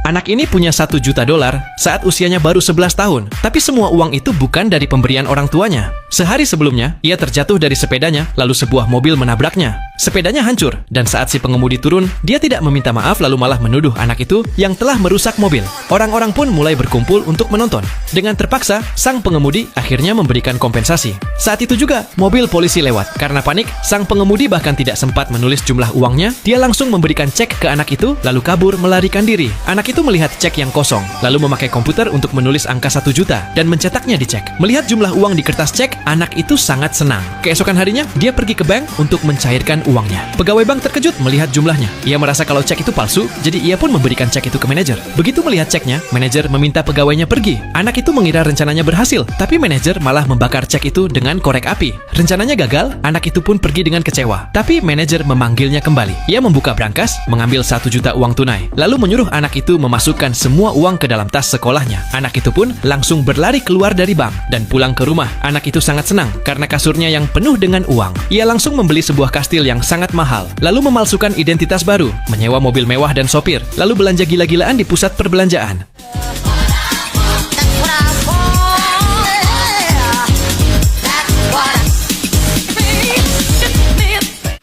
Anak ini punya 1 juta dolar saat usianya baru 11 tahun, tapi semua uang itu bukan dari pemberian orang tuanya. Sehari sebelumnya, ia terjatuh dari sepedanya, lalu sebuah mobil menabraknya. Sepedanya hancur, dan saat si pengemudi turun, dia tidak meminta maaf lalu malah menuduh anak itu yang telah merusak mobil. Orang-orang pun mulai berkumpul untuk menonton. Dengan terpaksa, sang pengemudi akhirnya memberikan kompensasi. Saat itu juga, mobil polisi lewat. Karena panik, sang pengemudi bahkan tidak sempat menulis jumlah uangnya, dia langsung memberikan cek ke anak itu, lalu kabur melarikan diri. Anak itu melihat cek yang kosong, lalu memakai komputer untuk menulis angka 1 juta, dan mencetaknya di cek. Melihat jumlah uang di kertas cek, anak itu sangat senang. Keesokan harinya, dia pergi ke bank untuk mencairkan uangnya. Pegawai bank terkejut melihat jumlahnya. Ia merasa kalau cek itu palsu, jadi ia pun memberikan cek itu ke manajer. Begitu melihat ceknya, manajer meminta pegawainya pergi. Anak itu mengira rencananya berhasil, tapi manajer malah membakar cek itu dengan korek api. Rencananya gagal, anak itu pun pergi dengan kecewa. Tapi manajer memanggilnya kembali. Ia membuka brankas, mengambil 1 juta uang tunai, lalu menyuruh anak itu memasukkan semua uang ke dalam tas sekolahnya. Anak itu pun langsung berlari keluar dari bank dan pulang ke rumah. Anak itu sangat senang karena kasurnya yang penuh dengan uang. Ia langsung membeli sebuah kastil yang sangat mahal, lalu memalsukan identitas baru, menyewa mobil mewah dan sopir, lalu belanja gila-gilaan di pusat perbelanjaan.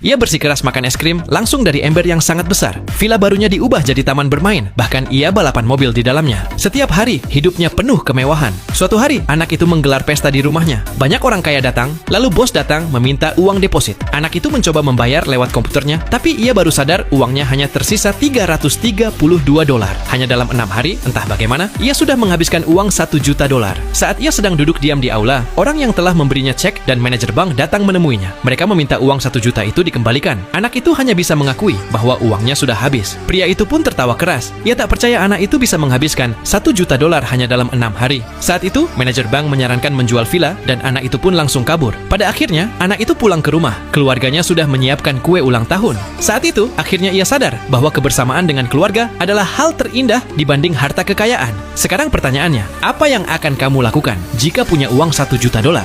Ia bersikeras makan es krim langsung dari ember yang sangat besar. Villa barunya diubah jadi taman bermain, bahkan ia balapan mobil di dalamnya. Setiap hari, hidupnya penuh kemewahan. Suatu hari, anak itu menggelar pesta di rumahnya. Banyak orang kaya datang, lalu bos datang meminta uang deposit. Anak itu mencoba membayar lewat komputernya, tapi ia baru sadar uangnya hanya tersisa 332 dolar. Hanya dalam 6 hari, entah bagaimana, ia sudah menghabiskan uang 1 juta dolar. Saat ia sedang duduk diam di aula, orang yang telah memberinya cek dan manajer bank datang menemuinya. Mereka meminta uang 1 juta itu dikembalikan. Anak itu hanya bisa mengakui bahwa uangnya sudah habis. Pria itu pun tertawa keras. Ia tak percaya anak itu bisa menghabiskan 1 juta dolar hanya dalam 6 hari. Saat itu, manajer bank menyarankan menjual villa dan anak itu pun langsung kabur. Pada akhirnya, anak itu pulang ke rumah. Keluarganya sudah menyiapkan kue ulang tahun. Saat itu, akhirnya ia sadar bahwa kebersamaan dengan keluarga adalah hal terindah dibanding harta kekayaan. Sekarang pertanyaannya, apa yang akan kamu lakukan jika punya uang 1 juta dolar?